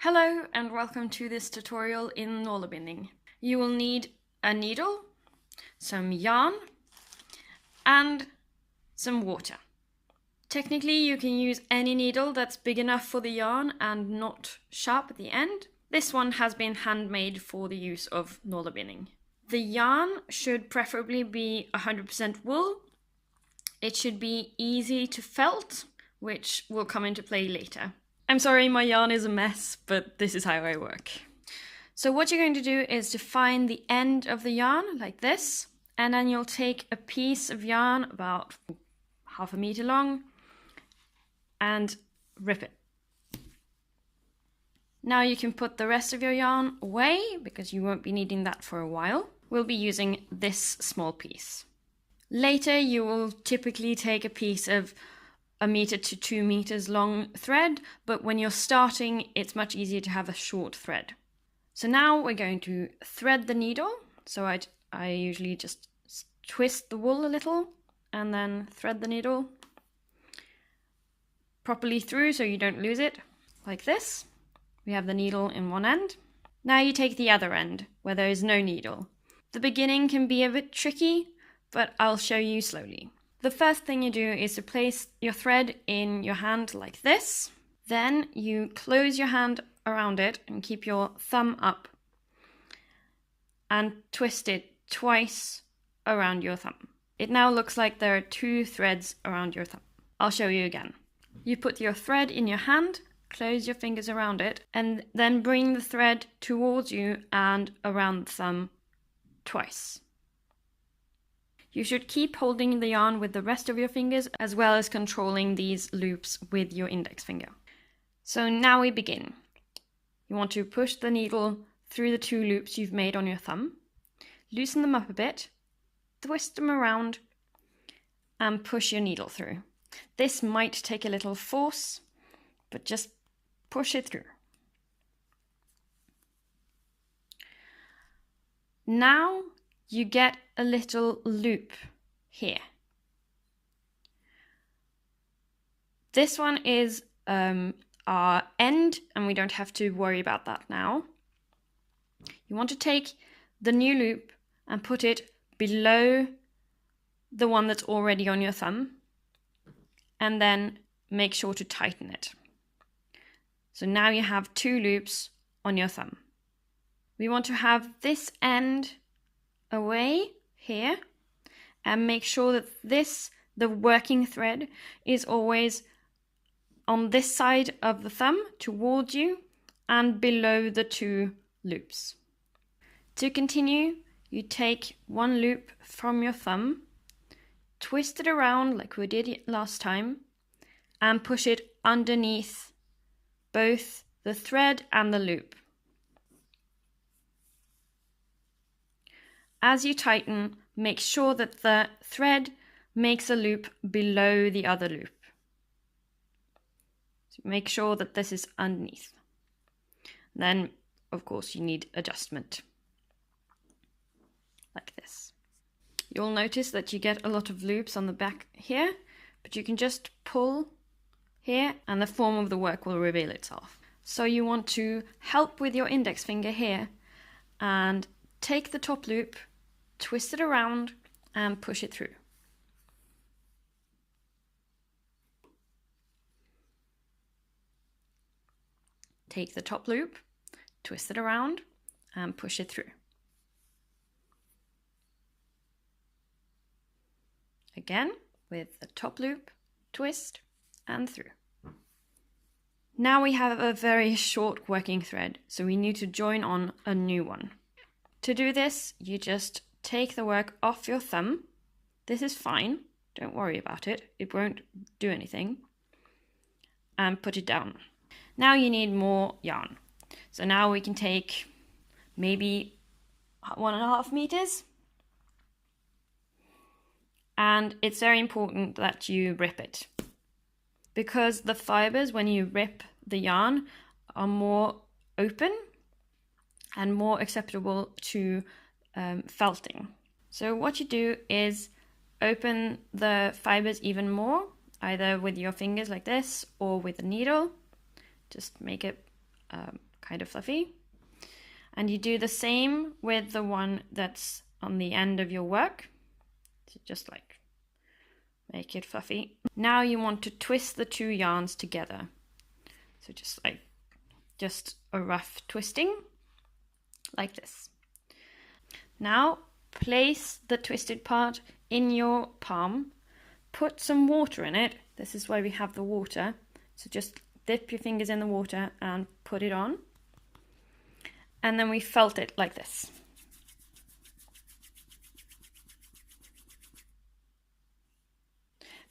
Hello and welcome to this tutorial in Nålebinding. You will need a needle, some yarn and some water. Technically you can use any needle that's big enough for the yarn and not sharp at the end. This one has been handmade for the use of Nålebinding. The yarn should preferably be 100% wool. It should be easy to felt, which will come into play later. I'm sorry, my yarn is a mess, but this is how I work. So what you're going to do is to find the end of the yarn like this, and then you'll take a piece of yarn about 1/2 meter long and rip it. Now you can put the rest of your yarn away because you won't be needing that for a while. We'll be using this small piece. Later you will typically take a piece of 1 meter to 2 meters long thread, but when you're starting, it's much easier to have a short thread. So now we're going to thread the needle. So I usually just twist the wool a little and then thread the needle properly through so you don't lose it, like this. We have the needle in one end. Now you take the other end, where there is no needle. The beginning can be a bit tricky, but I'll show you slowly. The first thing you do is to place your thread in your hand like this. Then you close your hand around it and keep your thumb up and twist it twice around your thumb. It now looks like there are 2 threads around your thumb. I'll show you again. You put your thread in your hand, close your fingers around it, and then bring the thread towards you and around the thumb twice. You should keep holding the yarn with the rest of your fingers as well as controlling these loops with your index finger. So now we begin. You want to push the needle through the 2 loops you've made on your thumb, loosen them up a bit, twist them around and push your needle through. This might take a little force, but just push it through. Now you get a little loop here. This one is our end, and we don't have to worry about that now. You want to take the new loop and put it below the one that's already on your thumb, and then make sure to tighten it. So now you have 2 loops on your thumb. We want to have this end away here and make sure that the working thread is always on this side of the thumb towards you and below the 2 loops. To continue, you take 1 loop from your thumb, twist it around like we did last time, and push it underneath both the thread and the loop. As you tighten, make sure that the thread makes a loop below the other loop. So make sure that this is underneath. Then, of course, you need adjustment, like this. You'll notice that you get a lot of loops on the back here, but you can just pull here and the form of the work will reveal itself. So you want to help with your index finger here and take the top loop, twist it around and push it through. Take the top loop, twist it around and push it through. Again, with the top loop, twist and through. Now we have a very short working thread, so we need to join on a new one. To do this, you just take the work off your thumb. This is fine, don't worry about it, it won't do anything. And put it down. Now you need more yarn. So now we can take maybe 1.5 meters. And it's very important that you rip it, because the fibers, when you rip the yarn, are more open and more acceptable to felting. So what you do is open the fibers even more, either with your fingers like this or with a needle. Just make it kind of fluffy. And you do the same with the one that's on the end of your work. So just like make it fluffy. Now you want to twist the two yarns together. So just a rough twisting like this. Now place the twisted part in your palm, put some water in it. This is why we have the water. So just dip your fingers in the water and put it on. And then we felt it like this.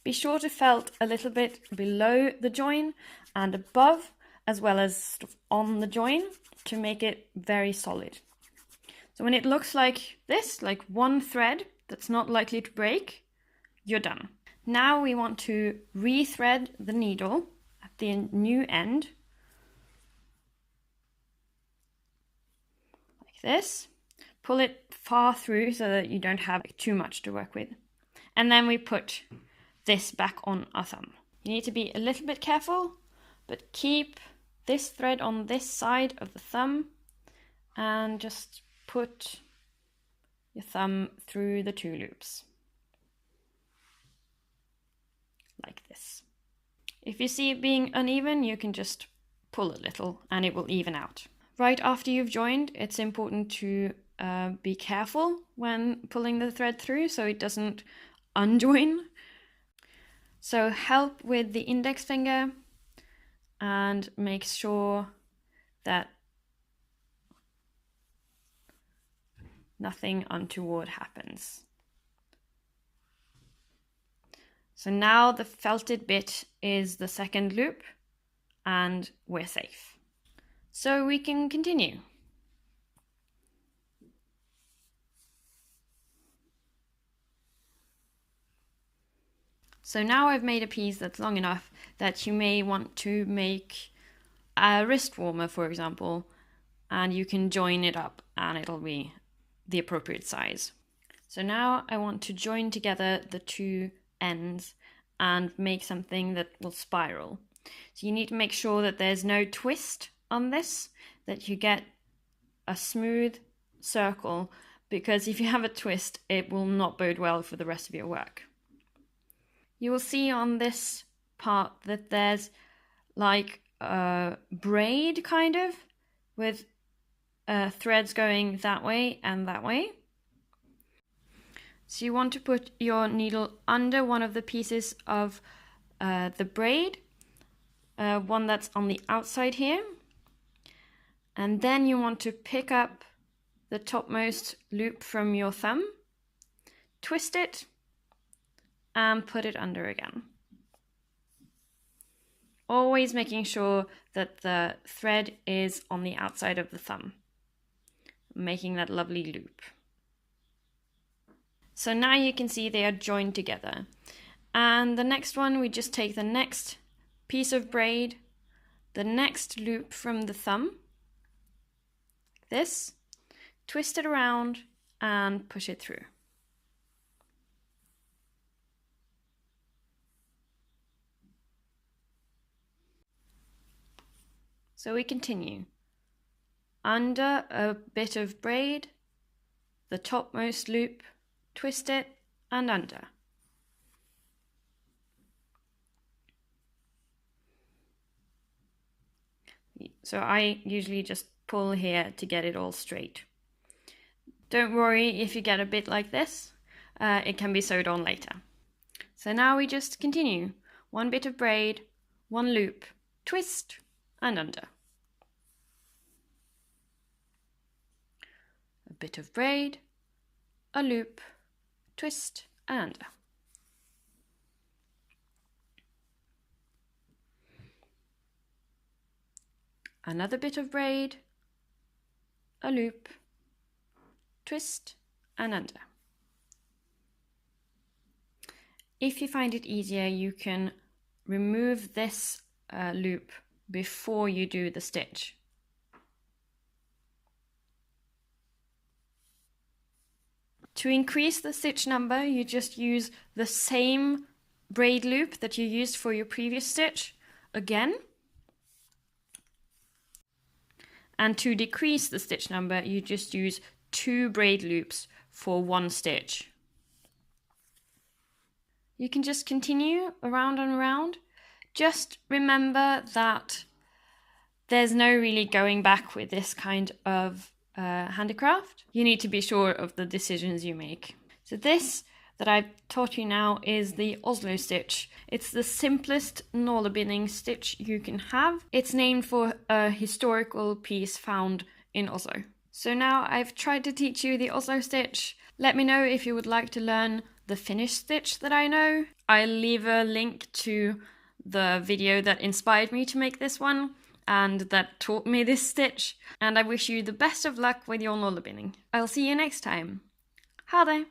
Be sure to felt a little bit below the join and above, as well as sort of on the join, to make it very solid. So when it looks like this, like one thread that's not likely to break, you're done. Now we want to re-thread the needle at the new end, like this. Pull it far through so that you don't have too much to work with. And then we put this back on our thumb. You need to be a little bit careful, but keep this thread on this side of the thumb and just put your thumb through the two loops. Like this. If you see it being uneven, you can just pull a little and it will even out. Right after you've joined, it's important to be careful when pulling the thread through so it doesn't unjoin. So help with the index finger and make sure that nothing untoward happens. So now the felted bit is the second loop and we're safe. So we can continue. So now I've made a piece that's long enough that you may want to make a wrist warmer, for example, and you can join it up and it'll be the appropriate size. So now I want to join together the two ends and make something that will spiral. So you need to make sure that there's no twist on this, that you get a smooth circle, because if you have a twist, it will not bode well for the rest of your work. You will see on this part that there's like a braid kind of with threads going that way and that way. So you want to put your needle under one of the pieces of the braid, one that's on the outside here. And then you want to pick up the topmost loop from your thumb, twist it, and put it under again. Always making sure that the thread is on the outside of the thumb, making that lovely loop. So now you can see they are joined together. And the next one, we just take the next piece of braid, the next loop from the thumb, like this, twist it around and push it through. So we continue. Under a bit of braid, the topmost loop, twist it and under. So I usually just pull here to get it all straight. Don't worry if you get a bit like this, it can be sewed on later. So now we just continue. One bit of braid, one loop, twist and under. A bit of braid, a loop, twist and under. Another bit of braid, a loop, twist and under. If you find it easier, you can remove this loop before you do the stitch. To increase the stitch number, you just use the same braid loop that you used for your previous stitch again. And to decrease the stitch number, you just use 2 braid loops for 1 stitch. You can just continue around and around. Just remember that there's no really going back with this kind of handicraft. You need to be sure of the decisions you make. So this that I've taught you now is the Oslo stitch. It's the simplest nålebinding stitch you can have. It's named for a historical piece found in Oslo. So now I've tried to teach you the Oslo stitch. Let me know if you would like to learn the finished stitch that I know. I'll leave a link to the video that inspired me to make this one and that taught me this stitch. And I wish you the best of luck with your nålebinding. I'll see you next time. Ha det!